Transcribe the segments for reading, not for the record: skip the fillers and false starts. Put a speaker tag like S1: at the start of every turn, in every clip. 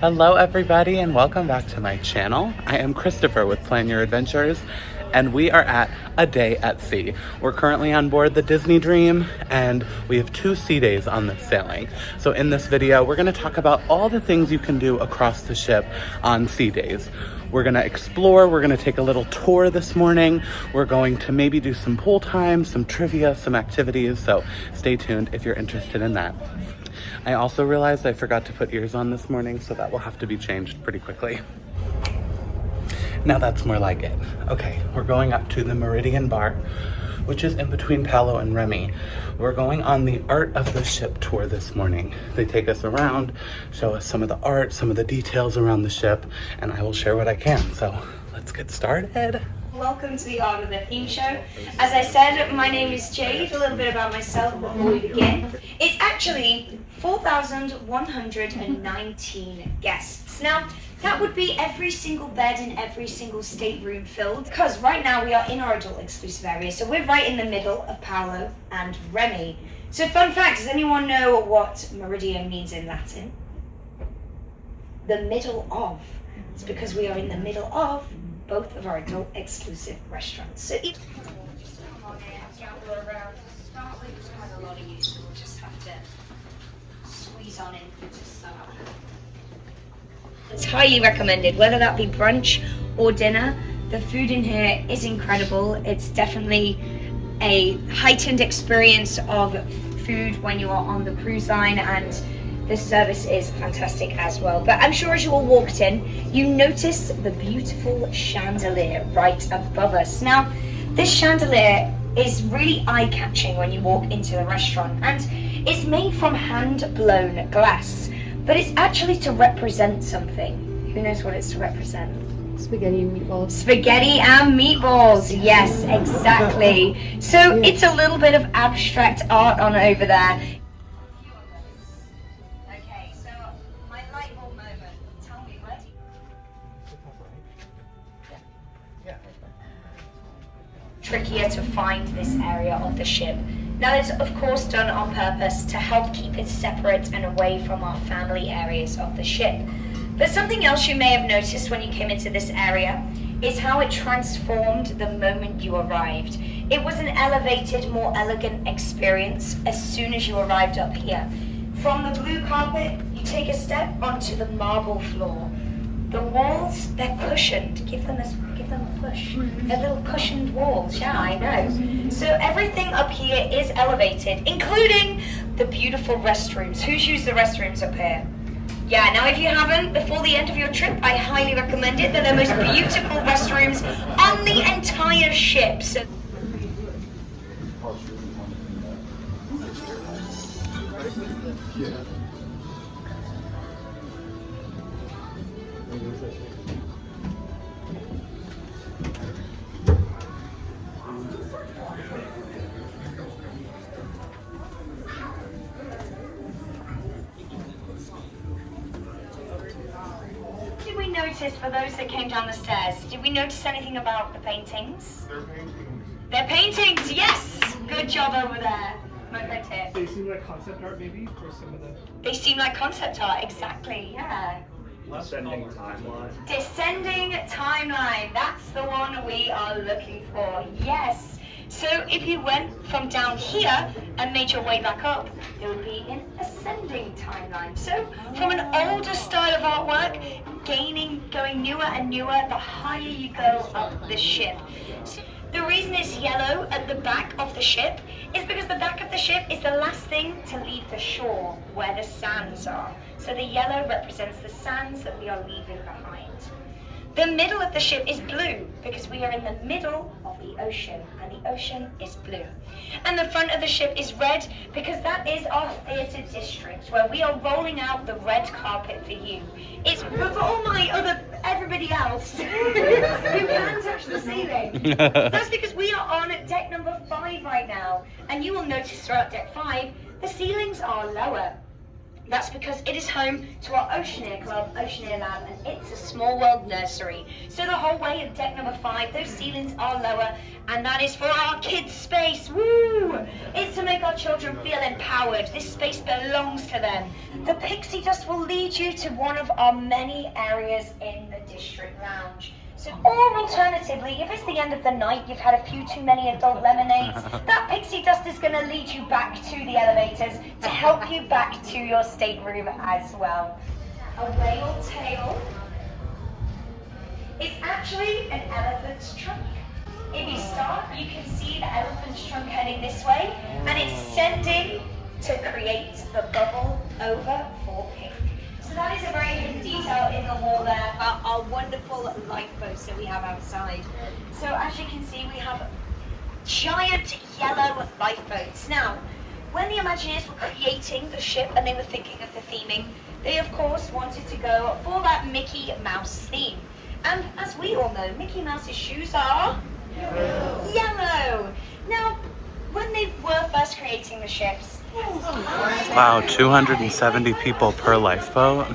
S1: Hello everybody and welcome back to my channel. I am Christopher with Plan Your Adventures and we are at A Day at Sea. We're currently on board the Disney Dream and we have 2 sea days on this sailing. So in this video, we're gonna talk about all the things you can do across the ship on sea days. We're gonna explore, we're gonna take a little tour this morning. We're going to maybe do some pool time, some trivia, some activities. So stay tuned if you're interested in that. I also realized I forgot to put ears on this morning, so that will have to be changed pretty quickly. Now that's more like it. Okay, we're going up to the Meridian Bar, which is in between Palo and Remy. We're going on the Art of the Ship tour this morning. They take us around, show us some of the art, some of the details around the ship, and I will share what I can. So let's get started.
S2: Welcome to the Art of the Theme Show. As I said, my name is Jade. A little bit about myself before we begin. It's actually 4,119 guests. Now, that would be every single bed in every single stateroom filled, because right now we are in our adult exclusive area, so we're right in the middle of Paolo and Remy. So fun fact, does anyone know what meridian means in Latin? The middle of. It's because we are in the middle of both of our adult exclusive restaurants. So each just come on in, gather around. To start with, we've had a lot of use, so we'll just have to squeeze on in to start. It's highly recommended, whether that be brunch or dinner. The food in here is incredible. It's definitely a heightened experience of food when you are on the cruise line, and the service is fantastic as well. But I'm sure as you all walked in, you noticed the beautiful chandelier right above us. Now, this chandelier is really eye-catching when you walk into the restaurant, and it's made from hand-blown glass, but it's actually to represent something. Who knows what it's to represent?
S3: Spaghetti and meatballs.
S2: Spaghetti and meatballs, yes, exactly. So it's a little bit of abstract art on over there. Trickier to find this area of the ship. Now, it's of course done on purpose to help keep it separate and away from our family areas of the ship. But something else you may have noticed when you came into this area is how it transformed the moment you arrived. It was an elevated, more elegant experience as soon as you arrived up here. From the blue carpet, you take a step onto the marble floor. The walls, they're cushioned. Give them a push. They're little cushioned walls, yeah, I know. So everything up here is elevated, including the beautiful restrooms. Who's used the restrooms up here? Yeah, now if you haven't, before the end of your trip, I highly recommend it. They're the most beautiful restrooms on the entire ship. So notice, for those that came down the stairs, did we notice anything about the paintings?
S4: They're paintings.
S2: They're paintings, yes! Good job over there. My friend here.
S4: They seem like concept art maybe for some of the...
S2: They seem like concept art, exactly, yeah.
S4: Descending timeline.
S2: Descending timeline, that's the one we are looking for, yes. So if you went from down here and made your way back up, it would be an ascending timeline. So from an older style of artwork, going newer and newer, the higher you go up the ship. So the reason it's yellow at the back of the ship is because the back of the ship is the last thing to leave the shore, where the sands are. So the yellow represents the sands that we are leaving behind. The middle of the ship is blue because we are in the middle of the ocean, and the ocean is blue. And the front of the ship is red because that is our theatre district, where we are rolling out the red carpet for you. It's but for all everybody else who can touch the ceiling. That's because we are on deck number 5 right now, and you will notice throughout deck 5, the ceilings are lower. That's because it is home to our Oceaneer Club, Oceaneer Lab, and it's a small world nursery. So the whole way of deck number 5, those ceilings are lower, and that is for our kids' space. Woo! It's to make our children feel empowered. This space belongs to them. The pixie dust will lead you to one of our many areas in the district lounge. So, or alternatively, if it's the end of the night, you've had a few too many adult lemonades, that pixie dust is going to lead you back to the elevators to help you back to your stateroom as well. A whale tail is actually an elephant's trunk. If you start, you can see the elephant's trunk heading this way, and it's sending to create the bubble over for pink. So that is a very hidden detail in the wall there about our wonderful lifeboats that we have outside. So as you can see, we have giant yellow lifeboats. Now, when the Imagineers were creating the ship and they were thinking of the theming, they of course wanted to go for that Mickey Mouse theme. And as we all know, Mickey Mouse's shoes are yellow. Now, when they were first creating the ships,
S1: Wow, 270 people per lifeboat?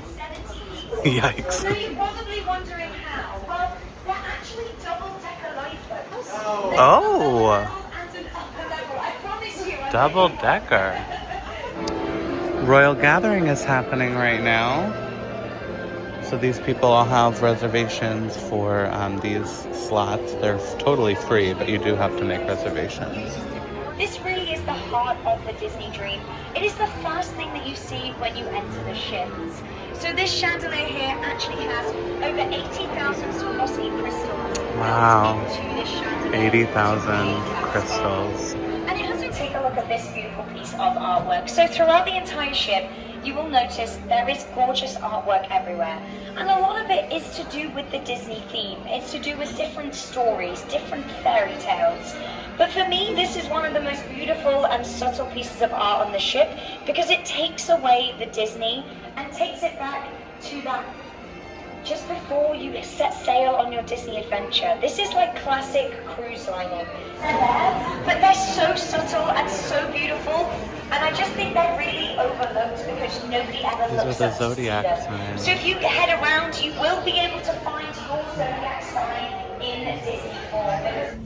S1: Yikes.
S2: Now you're probably wondering how. Well, they're actually double-decker lifeboats.
S1: Oh,
S2: And an upper level. I promise you.
S1: double-decker. Royal Gathering is happening right now. So these people all have reservations for these slots. They're totally free, but you do have to make reservations.
S2: This really is the heart of the Disney dream. It is the first thing that you see when you enter the ships. So this chandelier here actually has over 80,000 Swarovski crystals.
S1: Wow.
S2: built into this chandelier.
S1: 80,000 crystals.
S2: And it has to take a look at this beautiful piece of artwork. So throughout the entire ship, you will notice there is gorgeous artwork everywhere. And a lot of it is to do with the Disney theme. It's to do with different stories, different fairy tales. But for me, this is one of the most beautiful and subtle pieces of art on the ship because it takes away the Disney and takes it back to that just before you set sail on your Disney adventure. This is like classic cruise lining. But they're so subtle and so beautiful, and I just think they're really overlooked because nobody ever
S1: These
S2: looks
S1: are
S2: up
S1: the
S2: to see
S1: zodiac
S2: them.
S1: signs.
S2: So if you head around, you will be able to find your zodiac sign in Disney form.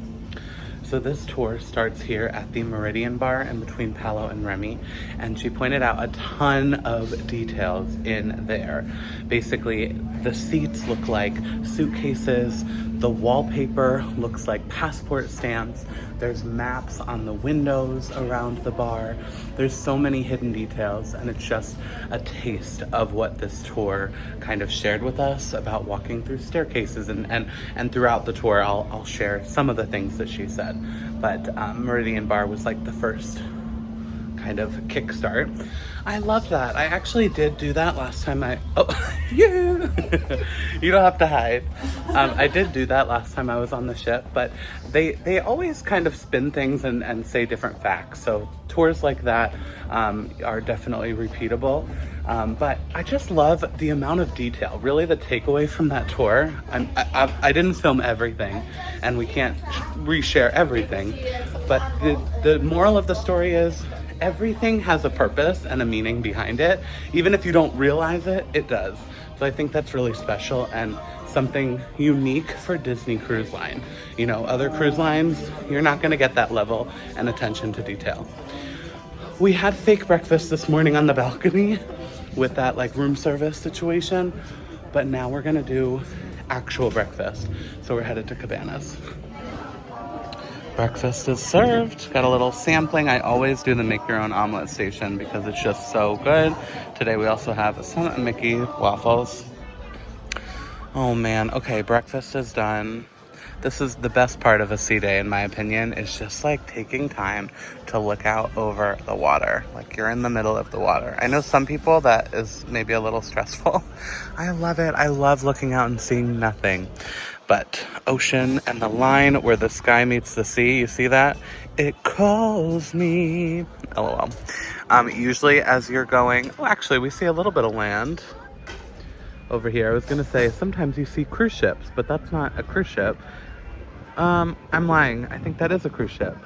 S1: So this tour starts here at the Meridian Bar in between Palo and Remy, and she pointed out a ton of details in there. Basically, the seats look like suitcases, the wallpaper looks like passport stamps, there's maps on the windows around the bar. There's so many hidden details, and it's just a taste of what this tour kind of shared with us about walking through staircases, and throughout the tour I'll share some of the things that she said. But Meridian Bar was like the first kind of kickstart. I love that. I actually did do that last time you don't have to hide. I did do that last time I was on the ship, but they always kind of spin things and say different facts. So tours like that are definitely repeatable. But I just love the amount of detail. Really, the takeaway from that tour, I didn't film everything, and we can't reshare everything, but the moral of the story is everything has a purpose and a meaning behind it. Even if you don't realize it, it does. So I think that's really special and something unique for Disney Cruise Line. You know, other cruise lines, you're not gonna get that level and attention to detail. We had fake breakfast this morning on the balcony with that like room service situation, but now we're gonna do actual breakfast. So we're headed to Cabanas. Breakfast is served. Got a little sampling. I always do the make your own omelet station because it's just so good. Today we also have Summit and Mickey waffles. Oh man, okay, breakfast is done. This is the best part of a sea day, in my opinion, is just like taking time to look out over the water. Like you're in the middle of the water. I know some people that is maybe a little stressful. I love it. I love looking out and seeing nothing but ocean and the line where the sky meets the sea. You see that? It calls me. LOL. Usually as you're going, oh, actually we see a little bit of land over here. I was gonna say sometimes you see cruise ships, but that's not a cruise ship. I'm lying. I think that is a cruise ship.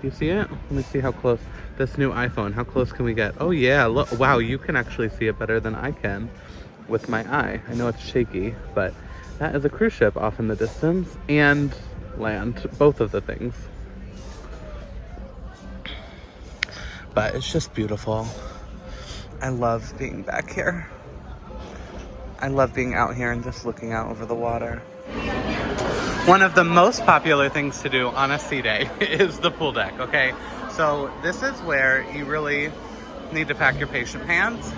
S1: You see it? Let me see how close. This new iPhone, how close can we get? Oh yeah, look, wow, you can actually see it better than I can with my eye. I know it's shaky, but that is a cruise ship off in the distance and land, both of the things. But it's just beautiful. I love being back here. I love being out here and just looking out over the water. One of the most popular things to do on a sea day is the pool deck, okay? So this is where you really need to pack your patient pants.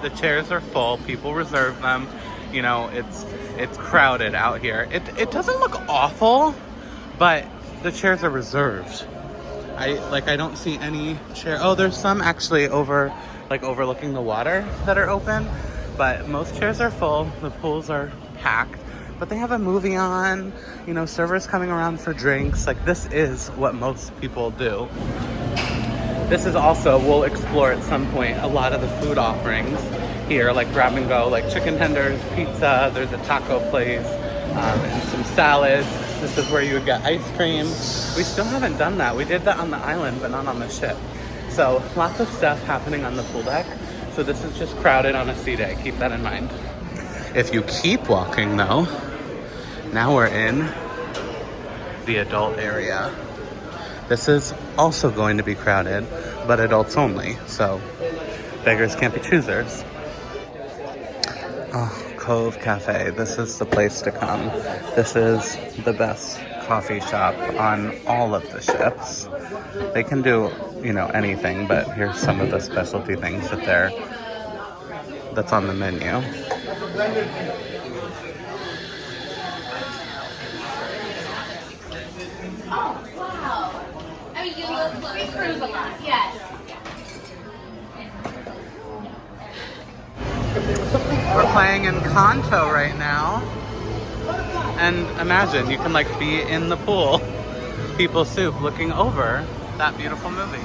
S1: The chairs are full, people reserve them. You know, it's crowded out here. It doesn't look awful, but the chairs are reserved. I don't see any chair. Oh, there's some actually overlooking the water that are open, but most chairs are full. The pools are packed, but they have a movie on, you know, servers coming around for drinks. Like, this is what most people do. This is also, we'll explore at some point, a lot of the food offerings here, like grab and go, like chicken tenders, pizza, there's a taco place, and some salads. This is where you would get ice cream. We still haven't done that. We did that on the island, but not on the ship. So lots of stuff happening on the pool deck. So this is just crowded on a sea day. Keep that in mind. If you keep walking though, now we're in the adult area. This is also going to be crowded, but adults only. So beggars can't be choosers. Oh, Cove Cafe. This is the place to come. This is the best coffee shop on all of the ships. They can do, you know, anything, but here's some of the specialty things that's on the menu.
S2: Oh, wow. I mean, you look like we cruise a lot. Yes.
S1: We're playing in Kanto right now. And imagine, you can like be in the pool, People Soup, looking over that beautiful movie.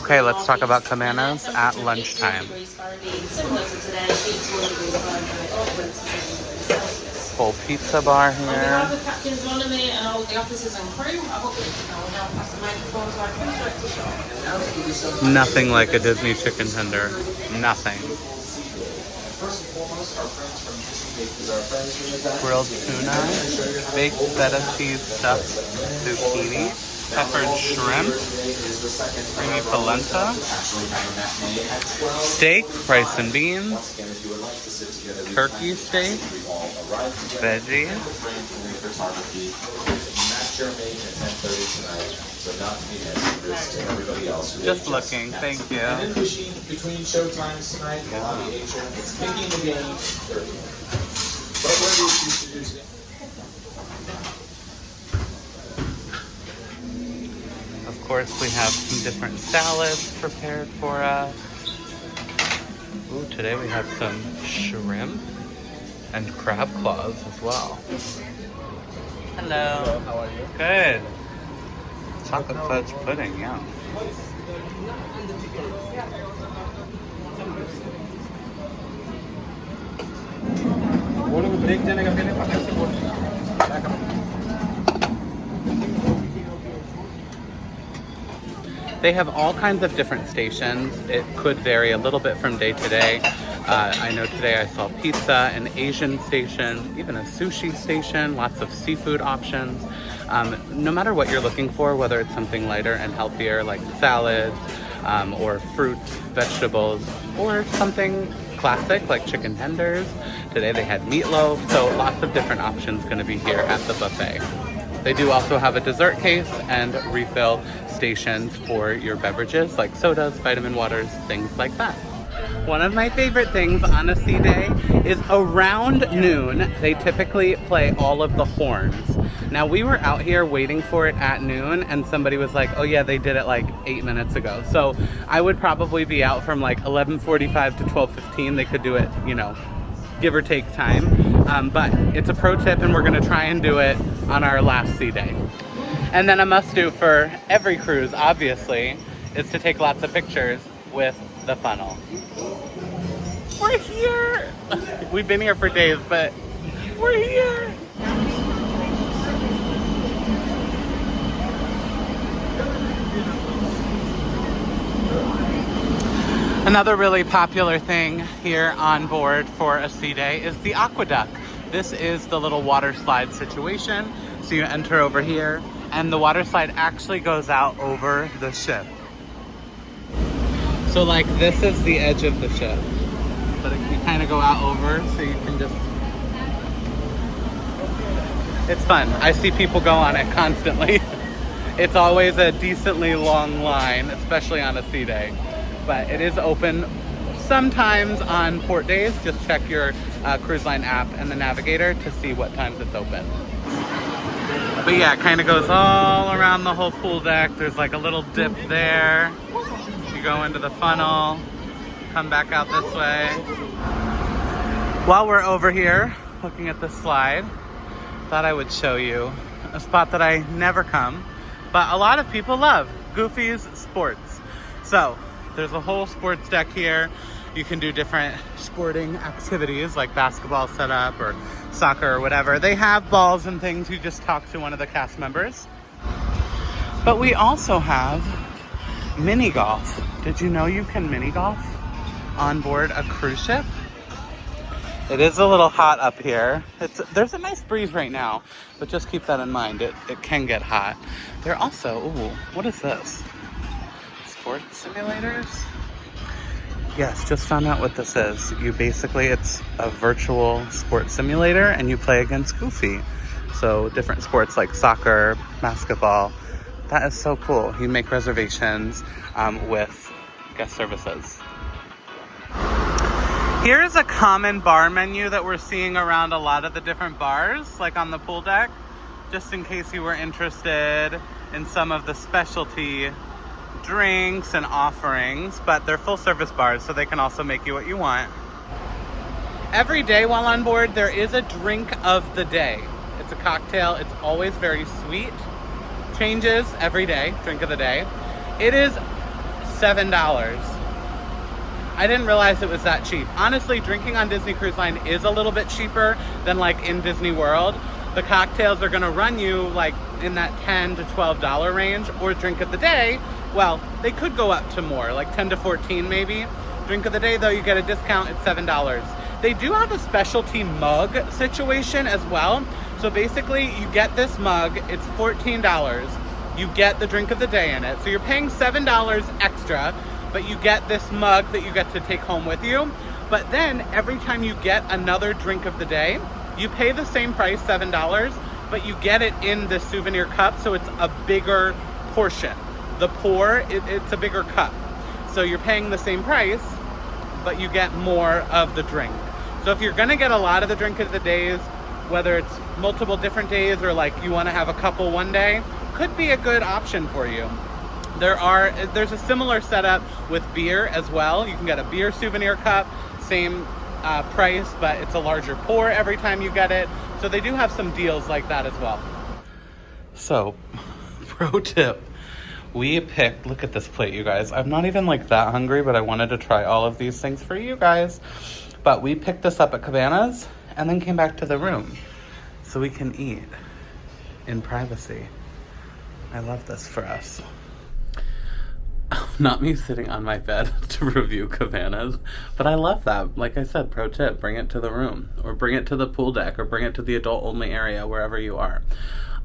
S1: Okay, let's talk about Cabanas at lunchtime. Full pizza bar here. Nothing like a Disney chicken tender. Nothing. Grilled tuna, baked feta cheese stuffed zucchini, peppered shrimp, creamy polenta, steak, rice and beans, turkey steak, veggies. Just looking, thank you.
S3: And in fishing between showtimes tonight, it's making the game dirty. But what do you choose to do today?
S1: Of course, we have some different salads prepared for us. Ooh, today we have some shrimp and crab claws as well. Hello.
S4: How are you?
S1: Good. Chocolate fudge pudding, yeah. They have all kinds of different stations. It could vary a little bit from day to day. I know today I saw pizza, an Asian station, even a sushi station, lots of seafood options. No matter what you're looking for, whether it's something lighter and healthier like salads or fruits, vegetables, or something classic like chicken tenders. Today they had meatloaf, so lots of different options going to be here at the buffet. They do also have a dessert case and refill stations for your beverages like sodas, vitamin waters, things like that. One of my favorite things on a sea day is around noon, they typically play all of the horns. Now we were out here waiting for it at noon and somebody was like, oh yeah, they did it like 8 minutes ago. So I would probably be out from like 11:45 to 12:15. They could do it, you know, give or take time. But it's a pro tip and we're gonna try and do it on our last sea day. And then a must do for every cruise, obviously, is to take lots of pictures with the funnel. We're here! We've been here for days, but we're here! Another really popular thing here on board for a sea day is the aqueduct. This is the little water slide situation. So you enter over here and the water slide actually goes out over the ship. So like this is the edge of the ship, but you kind of go out over so you can just, it's fun. I see people go on it constantly. It's always a decently long line, especially on a sea day. But it is open sometimes on port days. Just check your cruise line app and the navigator to see what times it's open. But yeah, it kind of goes all around the whole pool deck. There's like a little dip there. You go into the funnel, come back out this way. While we're over here looking at the slide, thought I would show you a spot that I never come, but a lot of people love, Goofy's Sports. So there's a whole sports deck here. You can do different sporting activities like basketball setup or soccer or whatever. They have balls and things. You just talk to one of the cast members. But we also have mini golf. Did you know you can mini golf on board a cruise ship? It is a little hot up here. There's a nice breeze right now, but just keep that in mind. It can get hot. They're also, ooh, what is this? Sports simulators? Yes, just found out what this is. It's a virtual sports simulator and you play against Goofy. So different sports like soccer, basketball. That is so cool. You make reservations with guest services. Here's a common bar menu that we're seeing around a lot of the different bars, like on the pool deck, just in case you were interested in some of the specialty drinks and offerings, but they're full service bars, so they can also make you what you want. Every day while on board, there is a drink of the day. It's a cocktail. It's always very sweet. Changes every day, drink of the day. It is $7. I didn't realize it was that cheap. Honestly, drinking on Disney Cruise Line is a little bit cheaper than like in Disney World. The cocktails are gonna run you like in that $10 to $12 range, or drink of the day, well, they could go up to more, like 10 to 14 maybe. Drink of the day though, you get a discount at $7. They do have a specialty mug situation as well. So basically you get this mug, it's $14. You get the drink of the day in it. So you're paying $7 extra, but you get this mug that you get to take home with you. But then every time you get another drink of the day, you pay the same price, $7, but you get it in the souvenir cup, so it's a bigger portion. The pour, it's a bigger cup. So you're paying the same price, but you get more of the drink. So if you're gonna get a lot of the drink of the days, whether it's multiple different days or like you wanna have a couple one day, could be a good option for you. There's a similar setup with beer as well. You can get a beer souvenir cup, same price, but it's a larger pour every time you get it. So they do have some deals like that as well. So, pro tip. We picked, look at this plate, you guys. I'm not even like that hungry, but I wanted to try all of these things for you guys. But we picked this up at Cabanas and then came back to the room so we can eat in privacy. I love this for us. Not me sitting on my bed to review Cabanas, but I love that. Like I said, pro tip, bring it to the room or bring it to the pool deck or bring it to the adult only area, wherever you are.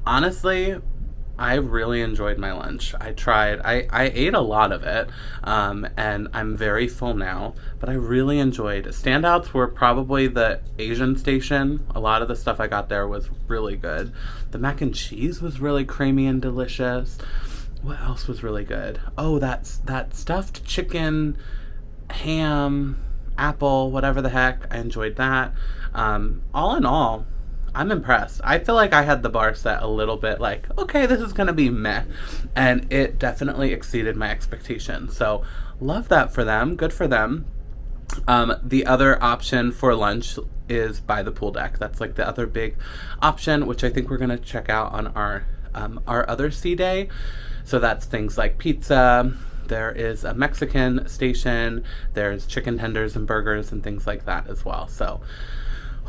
S1: Honestly, I really enjoyed my lunch. I ate a lot of it, and I'm very full now, but I really enjoyed it. Standouts were probably the Asian station. A lot of the stuff I got there was really good. The mac and cheese was really creamy and delicious. What else was really good? Oh, that stuffed chicken, ham, apple, whatever the heck. I enjoyed that. All in all, I'm impressed. I feel like I had the bar set a little bit like, okay, this is gonna be meh. And it definitely exceeded my expectations. So love that for them. Good for them. The other option for lunch is by the pool deck. That's like the other big option, which I think we're gonna check out on our other sea day. So that's things like pizza. There is a Mexican station. There's chicken tenders and burgers and things like that as well. So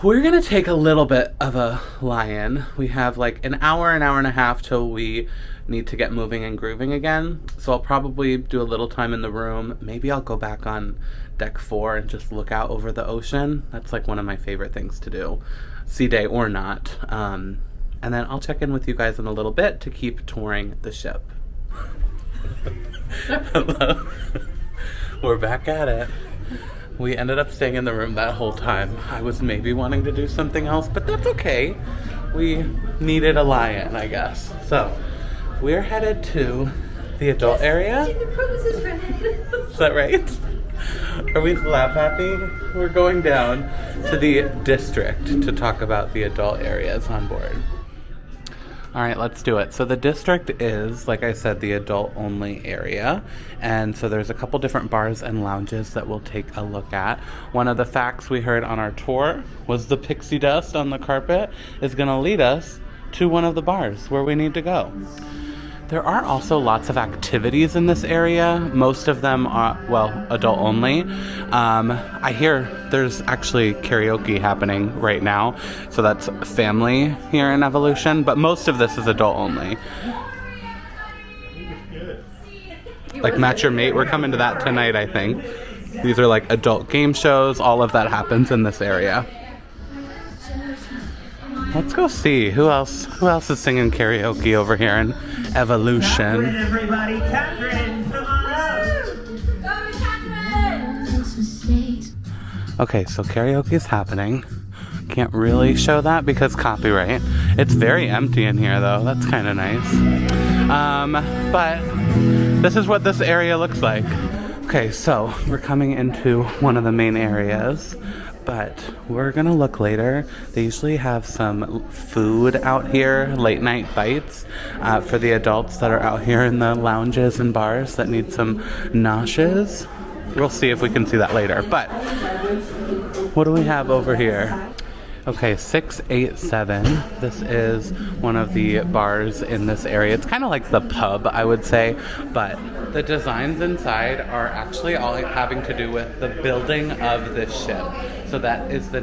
S1: we're gonna take a little bit of a lie-in. We have like an hour and a half till we need to get moving and grooving again. So I'll probably do a little time in the room. Maybe I'll go back on deck 4 and just look out over the ocean. That's like one of my favorite things to do, sea day or not. And then I'll check in with you guys in a little bit to keep touring the ship. Hello. We're back at it. We ended up staying in the room that whole time. I was maybe wanting to do something else, but that's okay. We needed a lie-in, I guess. So, we're headed to the adult area. Is that right? Are we laugh happy? We're going down to the district to talk about the adult areas on board. All right, let's do it. So the district is, like I said, the adult-only area. And so there's a couple different bars and lounges that we'll take a look at. One of the facts we heard on our tour was the pixie dust on the carpet is going to lead us to one of the bars where we need to go. There are also lots of activities in this area. Most of them are, well, adult only. I hear there's actually karaoke happening right now. So that's family here in Evolution, but most of this is adult only. Like Match Your Mate, we're coming to that tonight, I think. These are like adult game shows. All of that happens in this area. Let's go see who else is singing karaoke over here in Evolution.
S5: Catherine, everybody, Catherine, come on up.
S1: Okay, so karaoke is happening. Can't really show that because copyright. It's very empty in here though. That's kind of nice. But this is what this area looks like. Okay, so we're coming into one of the main areas. But we're gonna look later. They usually have some food out here, late night bites, for the adults that are out here in the lounges and bars that need some noshes. We'll see if we can see that later. But what do we have over here? Okay, 687. This is one of the bars in this area. It's kind of like the pub, I would say, but the designs inside are actually all having to do with the building of this ship. So that is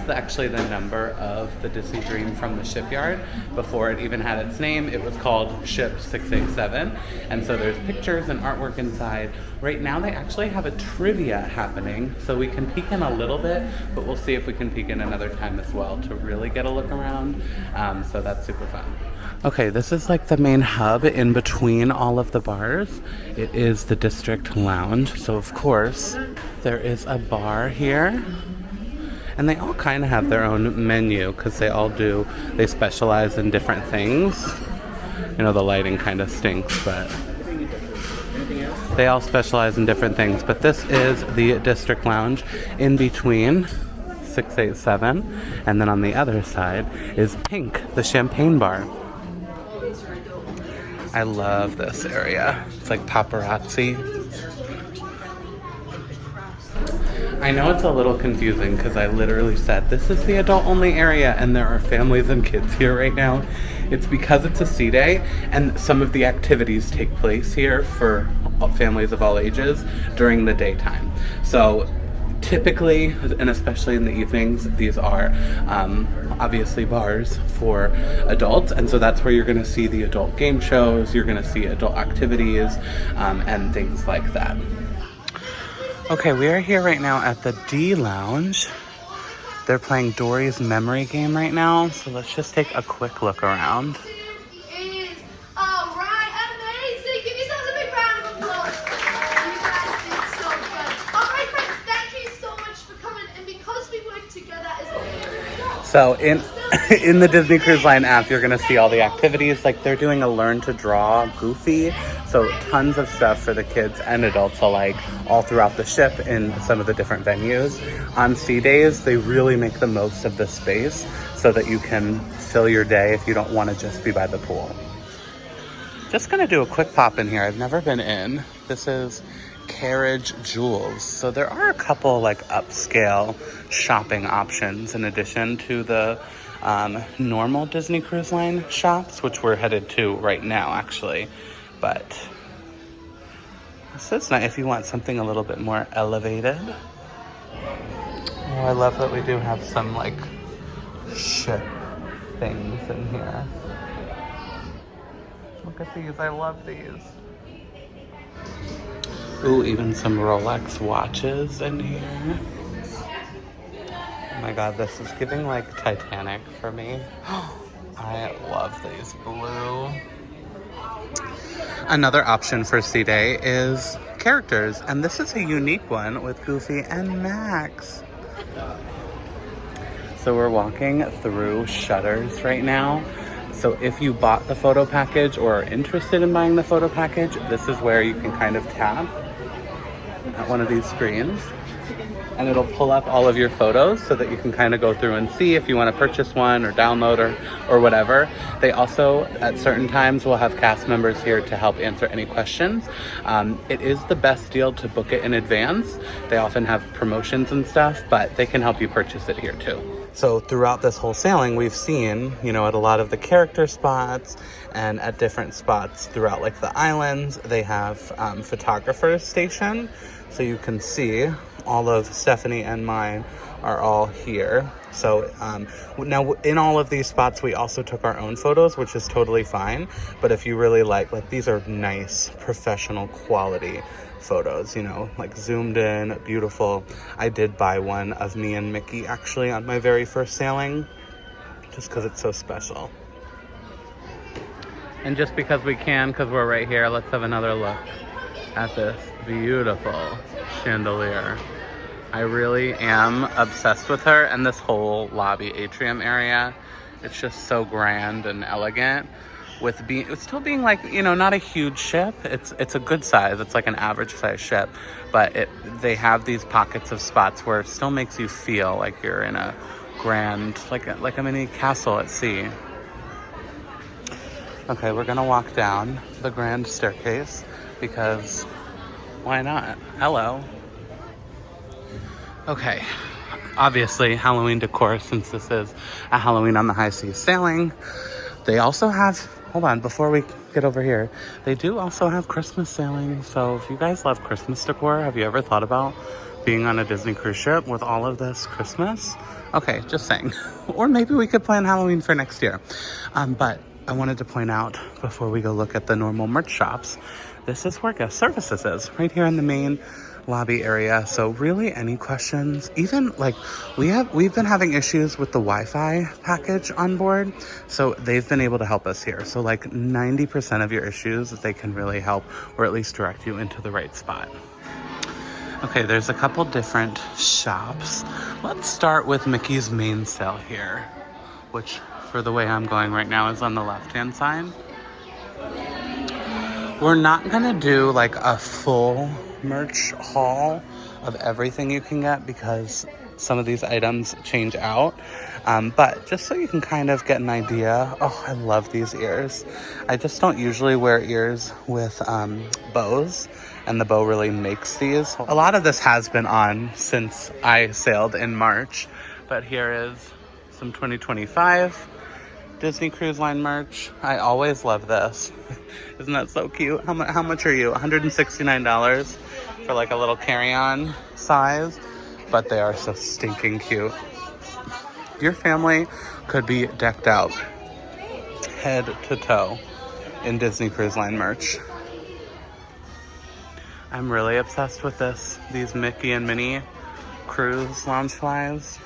S1: actually the number of the Disney Dream from the shipyard. Before it even had its name, it was called Ship 687. And so there's pictures and artwork inside. Right now they actually have a trivia happening, so we can peek in a little bit, but we'll see if we can peek in another time as well to really get a look around. So that's super fun. Okay, this is like the main hub in between all of the bars. It is the District Lounge, so of course there is a bar here. And they all kind of have their own menu because they specialize in different things. You know, the lighting kind of stinks, but they all specialize in different things. But this is the District Lounge in between 687, and then on the other side is Pink, the champagne bar. I love this area. It's like paparazzi. I know it's a little confusing because I literally said this is the adult only area and there are families and kids here right now. It's because it's a sea day and some of the activities take place here for families of all ages during the daytime. So typically, and especially in the evenings, these are obviously bars for adults, and so that's where you're going to see the adult game shows, you're going to see adult activities, and things like that. Okay, we are here right now at the D Lounge. They're playing Dory's Memory Game right now, so let's just take a quick look around.
S6: Is alright, amazing. Give yourselves a big round of applause. You guys did so good. Alright, friends, thank you so much for coming. And because we work together as a
S1: So in the Disney Cruise Line app, you're gonna see all the activities. Like they're doing a learn to draw Goofy. So tons of stuff for the kids and adults alike, all throughout the ship in some of the different venues. On sea days, they really make the most of the space so that you can fill your day if you don't want to just be by the pool. Just gonna do a quick pop in here. I've never been in. This is Carriage Jewels. So there are a couple like upscale shopping options in addition to the normal Disney Cruise Line shops, which we're headed to right now actually. But this is nice if you want something a little bit more elevated. Oh, I love that we do have some like ship things in here. Look at these, I love these. Ooh, even some Rolex watches in here. Oh my god, this is giving like Titanic for me. I love these blue. Another option for C-Day is characters, and this is a unique one with Goofy and Max. So we're walking through Shutters right now. So if you bought the photo package or are interested in buying the photo package, this is where you can kind of tap at one of these screens and it'll pull up all of your photos so that you can kind of go through and see if you want to purchase one or download or whatever. They also, at certain times, will have cast members here to help answer any questions. It is the best deal to book it in advance. They often have promotions and stuff, but they can help you purchase it here too. So throughout this whole sailing, we've seen, you know, at a lot of the character spots and at different spots throughout like the islands, they have photographers stationed. So you can see all of Stephanie and mine are all here. So now in all of these spots, we also took our own photos, which is totally fine. But if you really like these are nice professional quality photos, you know, like zoomed in, beautiful. I did buy one of me and Mickey actually on my very first sailing, just because it's so special. And just because we can, because we're right here, let's have another look at this beautiful chandelier. I really am obsessed with her, and this whole lobby atrium area. It's just so grand and elegant. With still being like, you know, not a huge ship. It's a good size. It's like an average size ship, but they have these pockets of spots where it still makes you feel like you're in a grand, like a mini castle at sea. Okay, we're gonna walk down the grand staircase because why not? Hello. Okay, obviously Halloween decor, since this is a Halloween on the High Seas sailing. They also have, hold on, before we get over here, they do also have Christmas sailing. So if you guys love Christmas decor, have you ever thought about being on a Disney cruise ship with all of this Christmas? Okay, just saying. Or maybe we could plan Halloween for next year. But I wanted to point out before we go look at the normal merch shops, this is where guest services is, right here in the main lobby area. So really any questions, even like we've been having issues with the Wi-Fi package on board, so they've been able to help us here. So like 90% of your issues they can really help, or at least direct you into the right spot. Okay, there's a couple different shops. Let's start with Mickey's Mainsail here, which for the way I'm going right now is on the left-hand side. We're not gonna do like a full merch haul of everything you can get because some of these items change out, but just so you can kind of get an idea. Oh, I love these ears. I just don't usually wear ears with bows, and the bow really makes these. A lot of this has been on since I sailed in March, but here is some 2025 Disney Cruise Line merch. I always love this. Isn't that so cute? How much are you? $169 for like a little carry-on size, but they are so stinking cute. Your family could be decked out head to toe in Disney Cruise Line merch. I'm really obsessed with these Mickey and Minnie cruise Loungeflies.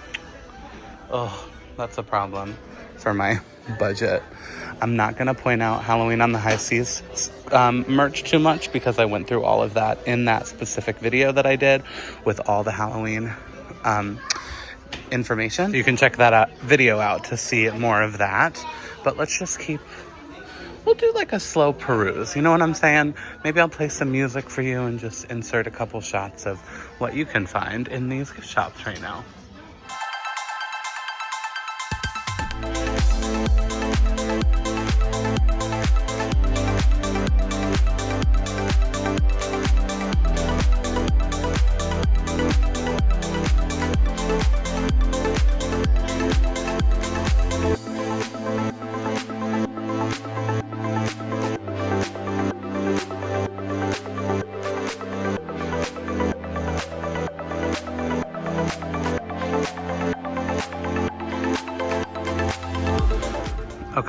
S1: Oh, that's a problem for my budget. I'm not going to point out Halloween on the High Seas merch too much because I went through all of that in that specific video that I did with all the Halloween information. You can check that video out to see more of that. But let's just we'll do like a slow peruse. You know what I'm saying? Maybe I'll play some music for you and just insert a couple shots of what you can find in these gift shops right now.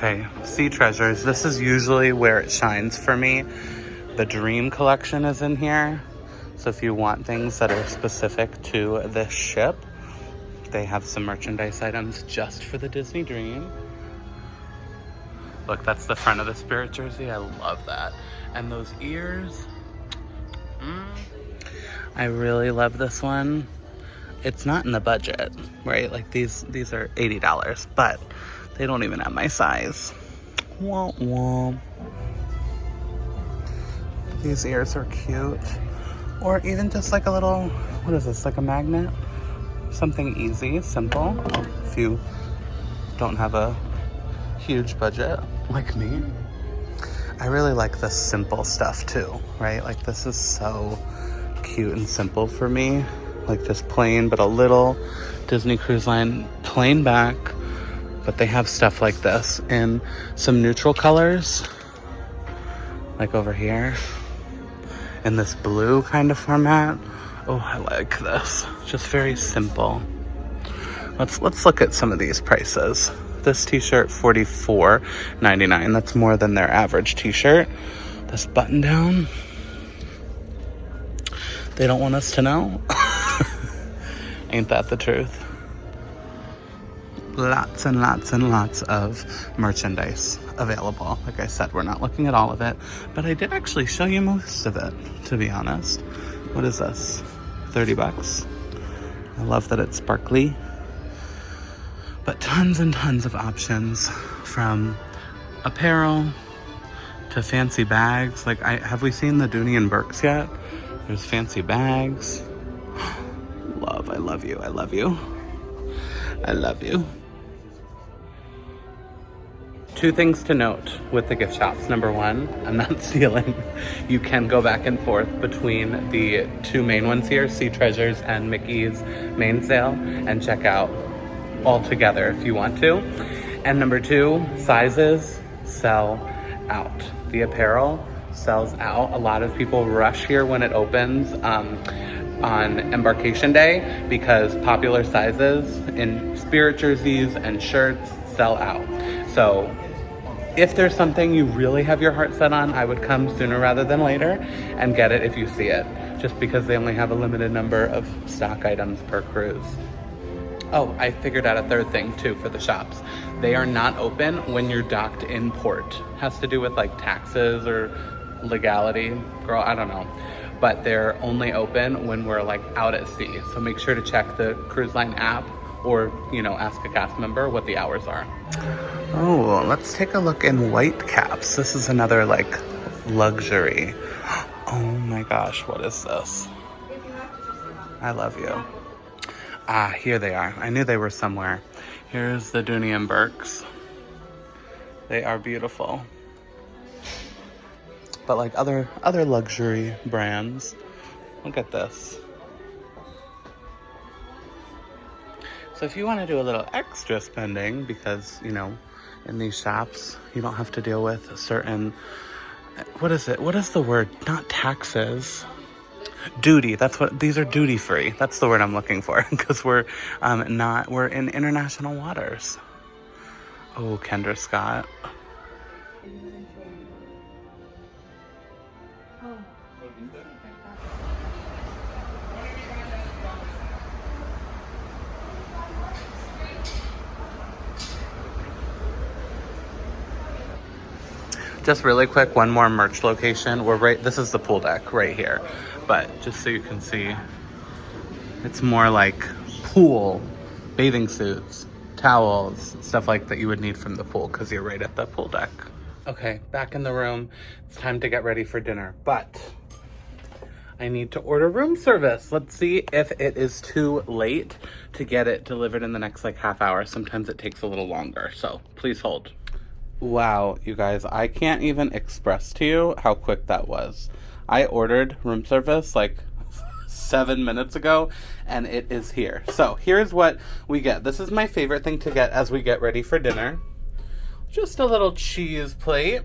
S1: Okay, Sea Treasures. This is usually where it shines for me. The Dream collection is in here. So if you want things that are specific to this ship, they have some merchandise items just for the Disney Dream. Look, that's the front of the Spirit jersey. I love that. And those ears. I really love this one. It's not in the budget, right? Like these are $80, but they don't even have my size. Womp womp. These ears are cute. Or even just like a little, what is this, like a magnet? Something easy, simple, if you don't have a huge budget like me. I really like the simple stuff too, right? Like this is so cute and simple for me. Like just plain, but a little Disney Cruise Line plain back. But they have stuff like this in some neutral colors, like over here, in this blue kind of format. Oh, I like this. Just very simple. Let's look at some of these prices. This t-shirt, $44.99. That's more than their average t-shirt. This button down, they don't want us to know. Ain't that the truth? Lots and lots and lots of merchandise available. Like I said, we're not looking at all of it, but I did actually show you most of it, to be honest. What is this? 30 bucks. I love that it's sparkly. But tons and tons of options, from apparel to fancy bags. Like, have we seen the Dooney and Burks yet? There's fancy bags. Love, I love you, I love you. I love you. Two things to note with the gift shops. Number one, I'm not stealing. You can go back and forth between the two main ones here, Sea Treasures and Mickey's main sale, and check out all together if you want to. And number two, sizes sell out. The apparel sells out. A lot of people rush here when it opens on Embarkation Day because popular sizes in Spirit jerseys and shirts sell out. So if there's something you really have your heart set on, I would come sooner rather than later and get it if you see it, just because they only have a limited number of stock items per cruise. Oh, I figured out a third thing too for the shops. They are not open when you're docked in port. Has to do with like taxes or legality, girl, I don't know. But they're only open when we're like out at sea. So make sure to check the cruise line app, or, you know, ask a cast member what the hours are. Oh, let's take a look in Whitecaps. This is another like luxury. Oh my gosh, what is this? I love you. Ah, here they are. I knew they were somewhere. Here's the Dooney and Burks. They are beautiful. But like other luxury brands, look at this. So if you want to do a little extra spending, because, you know, in these shops, you don't have to deal with in what is it? What is the word? Not taxes. Duty. That's what, these are duty free. That's the word I'm looking for, because we're in international waters. Oh, Kendra Scott. Just really quick, one more merch location. This is the pool deck right here. But just so you can see, it's more like pool, bathing suits, towels, stuff like that you would need from the pool, because you're right at the pool deck. Okay, back in the room. It's time to get ready for dinner, but I need to order room service. Let's see if it is too late to get it delivered in the next like half hour. Sometimes it takes a little longer, so please hold. Wow, you guys, I can't even express to you how quick that was. I ordered room service like 7 minutes ago, and it is here. So here's what we get. This is my favorite thing to get as we get ready for dinner. Just a little cheese plate.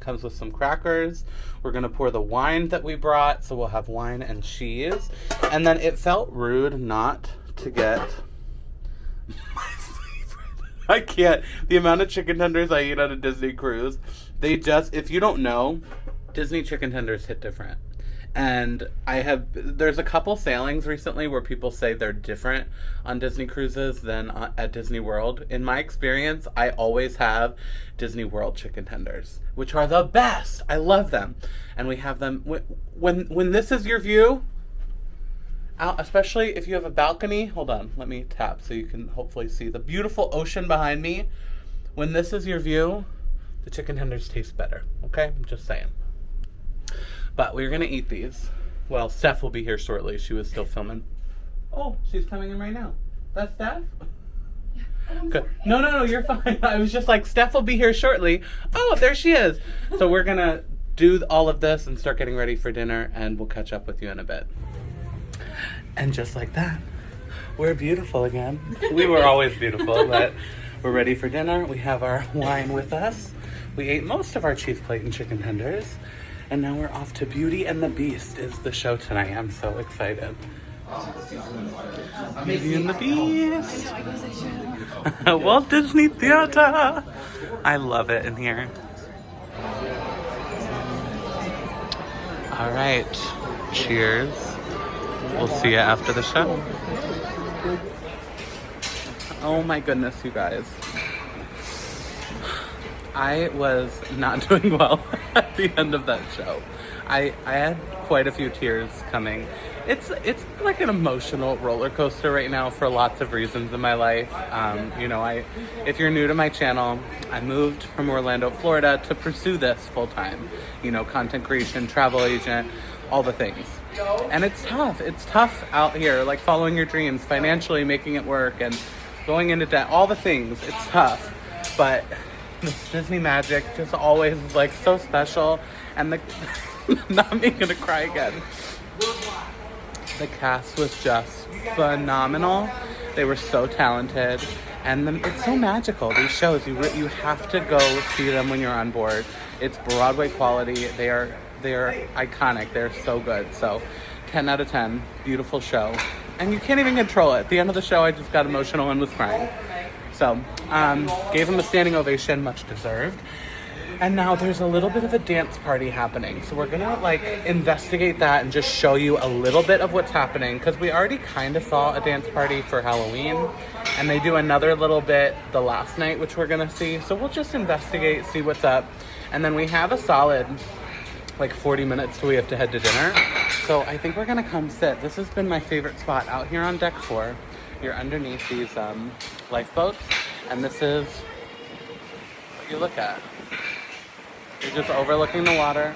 S1: Comes with some crackers. We're gonna pour the wine that we brought, so we'll have wine and cheese. And then it felt rude not to get my favorite I can't. The amount of chicken tenders I eat on a Disney cruise, if you don't know, Disney chicken tenders hit different. And there's a couple sailings recently where people say they're different on Disney cruises than at Disney World. In my experience, I always have Disney World chicken tenders, which are the best. I love them. And we have them, when this is your view, especially if you have a balcony, hold on, let me tap so you can hopefully see the beautiful ocean behind me. When this is your view, the chicken tenders taste better, okay? I'm just saying. But we're gonna eat these. Well, Steph will be here shortly. She was still filming. Oh, she's coming in right now. That's Steph? Good. No, you're fine. I was just like, Steph will be here shortly. Oh, there she is. So we're gonna do all of this and start getting ready for dinner, and we'll catch up with you in a bit. And just like that, we're beautiful again. We were always beautiful, but we're ready for dinner. We have our wine with us. We ate most of our cheese plate and chicken tenders. And now we're off to Beauty and the Beast is the show tonight. I'm so excited. Beauty and the Beast. Walt Disney Theater. I love it in here. All right. Cheers. We'll see you after the show. Oh my goodness, you guys. I was not doing well at the end of that show. I had quite a few tears coming. It's like an emotional roller coaster right now for lots of reasons in my life. If you're new to my channel, I moved from Orlando, Florida to pursue this full time. Content creation, travel agent, all the things. And it's tough. It's tough out here, like following your dreams, financially making it work, and going into debt, all the things. It's tough, but this Disney magic just always is like so special. And not me gonna cry again. The cast was just phenomenal. They were so talented, and it's so magical. These shows, you have to go see them when you're on board. It's Broadway quality. They are iconic. They're so good. So 10 out of 10, beautiful show. And you can't even control it. At the end of the show, I just got emotional and was crying. So, gave him a standing ovation, much deserved. And now there's a little bit of a dance party happening. So we're gonna investigate that and just show you a little bit of what's happening, because we already kind of saw a dance party for Halloween, and they do another little bit the last night, which we're gonna see. So we'll just investigate, see what's up. And then we have a solid 40 minutes till we have to head to dinner. So I think we're gonna come sit. This has been my favorite spot out here on deck 4. You're underneath these lifeboats, and this is what you look at. You're just overlooking the water.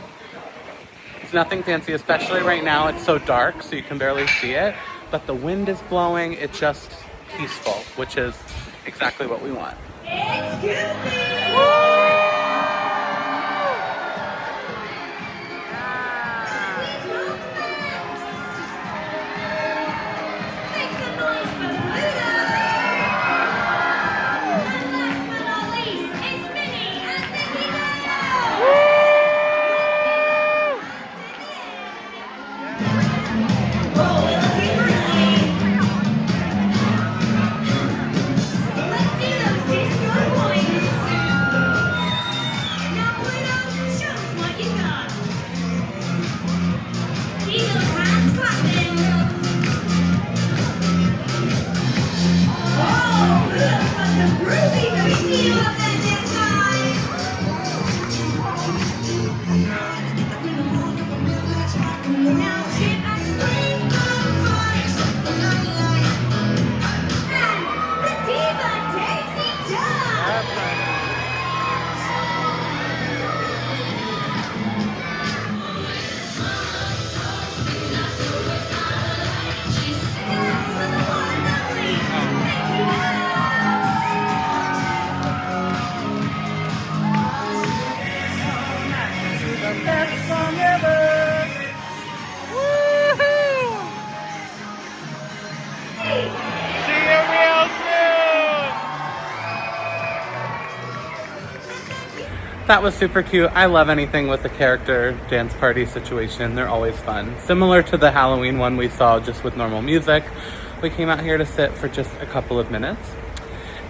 S1: It's nothing fancy, especially right now. It's so dark, so you can barely see it, but the wind is blowing. It's just peaceful, which is exactly what we want. That was super cute. I love anything with a character dance party situation. They're always fun. Similar to the Halloween one we saw just with normal music. We came out here to sit for just a couple of minutes.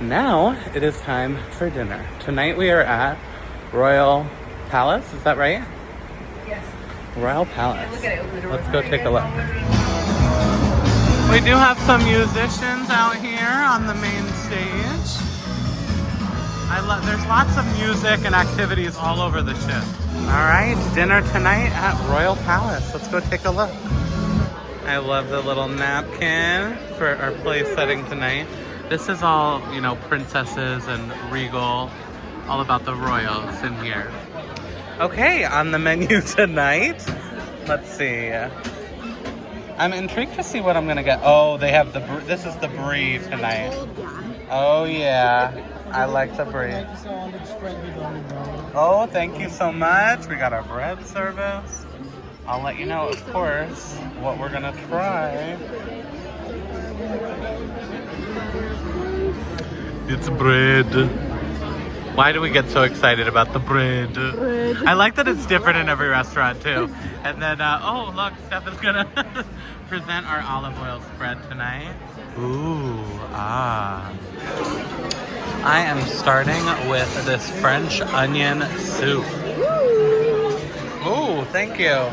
S1: Now it is time for dinner. Tonight we are at Royal Palace, is that right?
S7: Yes.
S1: Royal Palace.
S7: Look at it, open the door.
S1: Let's go take a look. We do have some musicians out here on the main stage. There's lots of music and activities all over the ship. All right, dinner tonight at Royal Palace. Let's go take a look. I love the little napkin for our place setting tonight. This is all, you know, princesses and regal, all about the royals in here. Okay, on the menu tonight, let's see. I'm intrigued to see what I'm gonna get. Oh, they have this is the brie tonight. Oh yeah, I like the brie. Oh, thank you so much. We got our bread service. I'll let you know, of course, what we're gonna try. It's bread. Why do we get so excited about the bread? I like that it's different in every restaurant too. And then, oh look, Steph is gonna present our olive oil spread tonight. Ooh, ah. I am starting with this French onion soup. Ooh, thank you.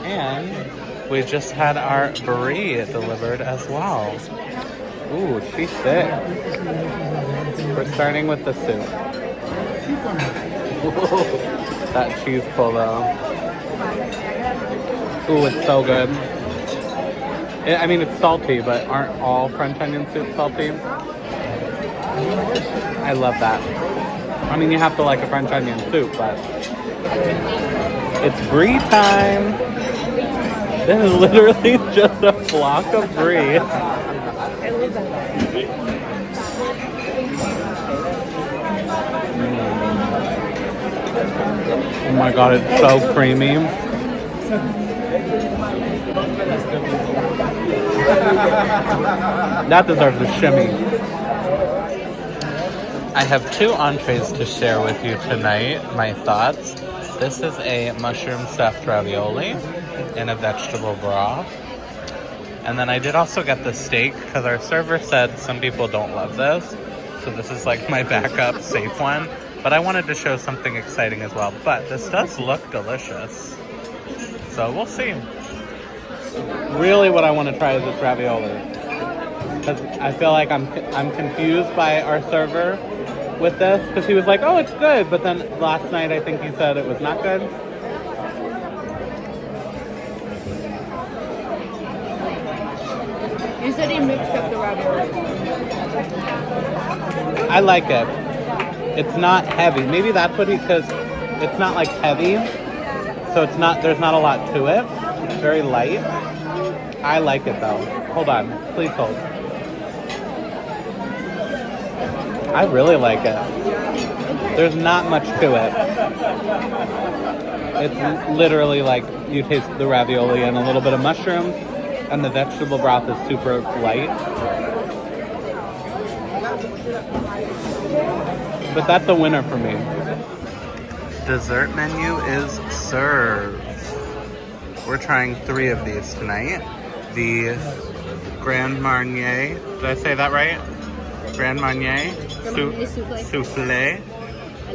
S1: And we just had our brie delivered as well. Ooh, she's thick. We're starting with the soup. Ooh, that cheese polo. Ooh, it's so good. I mean, it's salty, but aren't all French onion soup salty? I love that. I mean, you have to like a French onion soup, but it's brie time. This is literally just a flock of brie.
S7: I love that.
S1: Oh my god, it's so creamy. That deserves a shimmy. I have 2 entrees to share with you tonight, my thoughts. This is a mushroom stuffed ravioli in a vegetable broth. And then I did also get the steak because our server said some people don't love this. So this is like my backup safe one. But I wanted to show something exciting as well. But this does look delicious. So we'll see. Really what I want to try is this ravioli. Because I feel like I'm confused by our server with this. Because he was like, oh, it's good. But then last night I think he said it was not good.
S7: You said he mixed up the ravioli.
S1: I like it. It's not heavy. Maybe that's what because it's not like heavy. So it's not, there's not a lot to it. It's very light. I like it though. Hold on. Please hold. I really like it. There's not much to it. It's literally like you taste the ravioli and a little bit of mushrooms, and the vegetable broth is super light. But that's a winner for me. Dessert menu is served. We're trying 3 of these tonight. The Grand Marnier, did I say that right? Grand Marnier souffle,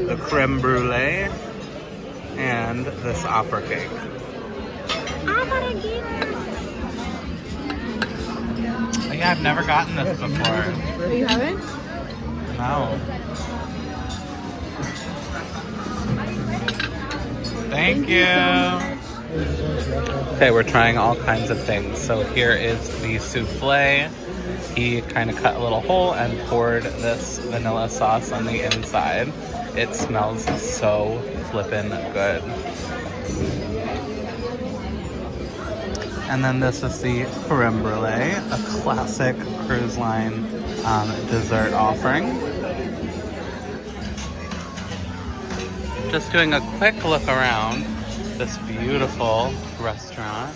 S1: the creme brulee, and this opera cake. Yeah, I've never gotten this before.
S7: Oh, you haven't?
S1: No. Thank you. Okay, we're trying all kinds of things. So here is the souffle. He kind of cut a little hole and poured this vanilla sauce on the inside. It smells so flippin' good. And then this is the creme brulee, a classic cruise line dessert offering. Just doing a quick look around this beautiful restaurant.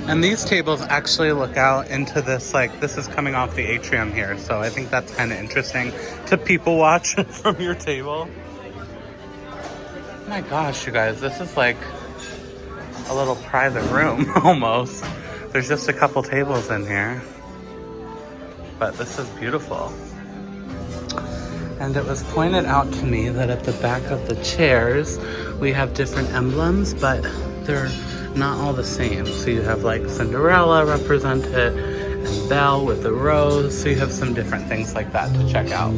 S1: And these tables actually look out into this, like, this is coming off the atrium here. So I think that's kind of interesting to people watch from your table. Oh my gosh, you guys, this is like a little private room almost. There's just a couple tables in here. But this is beautiful. And it was pointed out to me that at the back of the chairs, we have different emblems, but they're not all the same. So you have like Cinderella represented and Belle with the rose. So you have some different things like that to check out.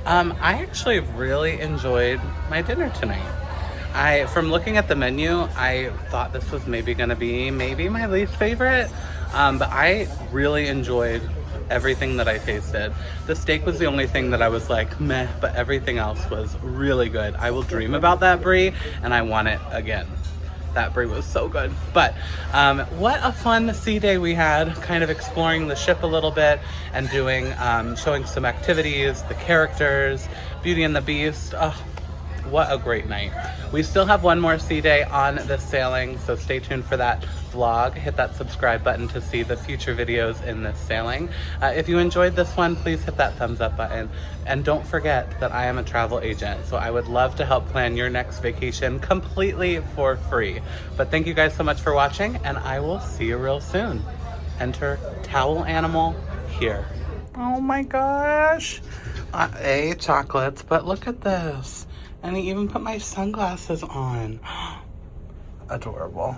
S1: I actually really enjoyed my dinner tonight. From looking at the menu, I thought this was maybe gonna be my least favorite, but I really enjoyed everything that I tasted. The steak was the only thing that I was like, meh, but everything else was really good. I will dream about that brie, and I want it again. That brie was so good. But what a fun sea day we had, kind of exploring the ship a little bit and doing, showing some activities, the characters, Beauty and the Beast. Oh, what a great night. We still have one more sea day on this sailing, so stay tuned for that vlog. Hit that subscribe button to see the future videos in this sailing. If you enjoyed this one, please hit that thumbs up button. And don't forget that I am a travel agent, so I would love to help plan your next vacation completely for free. But thank you guys so much for watching, and I will see you real soon. Enter towel animal here. Oh my gosh. Chocolates, but look at this. And he even put my sunglasses on. Adorable.